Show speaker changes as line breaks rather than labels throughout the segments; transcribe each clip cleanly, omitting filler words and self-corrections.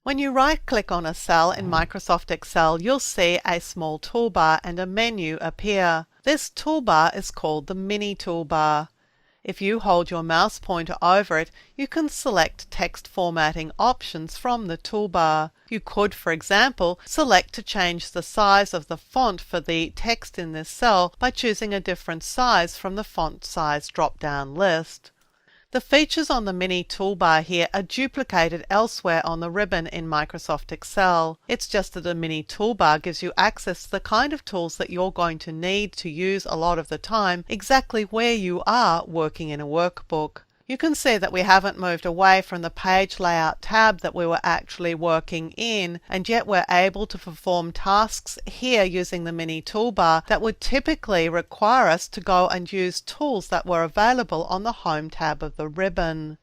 When you right-click on a cell in Microsoft Excel, you'll see a small toolbar and a menu appear. This toolbar is called the Mini Toolbar. If you hold your mouse pointer over it, you can select text formatting options from the toolbar. You could, for example, select to change the size of the font for the text in this cell by choosing a different size from the font size drop-down list. The features on the Mini Toolbar here are duplicated elsewhere on the ribbon in Microsoft Excel. It's just that the Mini Toolbar gives you access to the kind of tools that you're going to need to use a lot of the time exactly where you are working in a workbook. You can see that we haven't moved away from the page layout tab that we were actually working in, and yet we're able to perform tasks here using the Mini Toolbar that would typically require us to go and use tools that were available on the Home tab of the ribbon.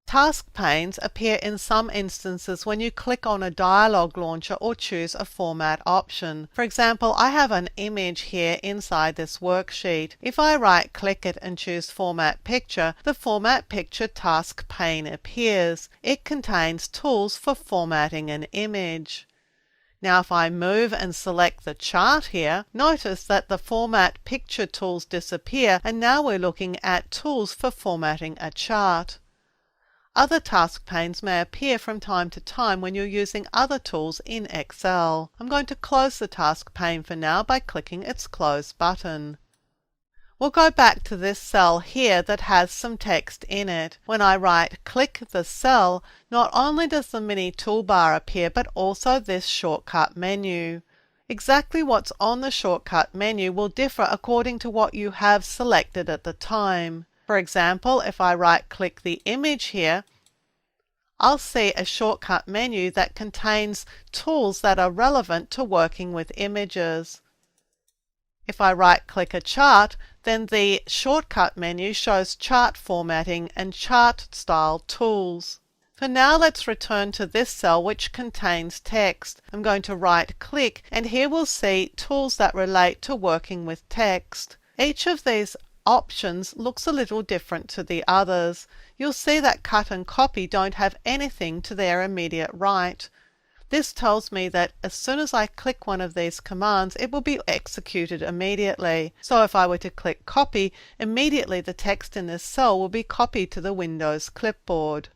Task panes appear in some instances when you click on a dialog launcher or choose a format option. For example, I have an image here inside this worksheet. If I right-click it and choose Format Picture, the Format Picture task pane appears. It contains tools for formatting an image. Now if I move and select the chart here, notice that the Format Picture tools disappear, and now we're looking at tools for formatting a chart. Other task panes may appear from time to time when you're using other tools in Excel. I'm going to close the task pane for now by clicking its Close button. We'll go back to this cell here that has some text in it. When I right-click the cell, not only does the Mini Toolbar appear, but also this shortcut menu. Exactly what's on the shortcut menu will differ according to what you have selected at the time. For example, if I right-click the image here, I'll see a shortcut menu that contains tools that are relevant to working with images. If I right-click a chart, then the shortcut menu shows chart formatting and chart style tools. For now, let's return to this cell which contains text. I'm going to right-click, and here we'll see tools that relate to working with text. Each of these options looks a little different to the others. You'll see that cut and copy don't have anything to their immediate right. This tells me that as soon as I click one of these commands, it will be executed immediately. So if I were to click copy, immediately the text in this cell will be copied to the Windows clipboard.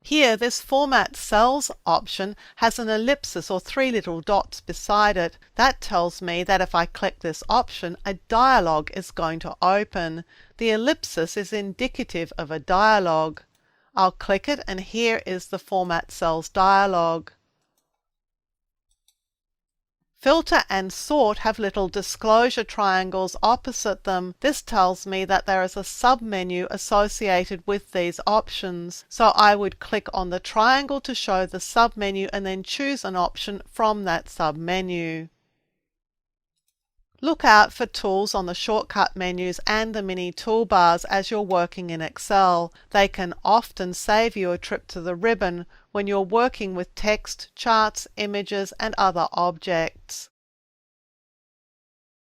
Here, this Format Cells option has an ellipsis or three little dots beside it. That tells me that if I click this option, a dialog is going to open. The ellipsis is indicative of a dialog. I'll click it, and here is the Format Cells dialog. Filter and Sort have little disclosure triangles opposite them. This tells me that there is a submenu associated with these options. So I would click on the triangle to show the submenu and then choose an option from that submenu. Look out for tools on the shortcut menus and the Mini Toolbars as you're working in Excel. They can often save you a trip to the ribbon when you're working with text, charts, images, and other objects.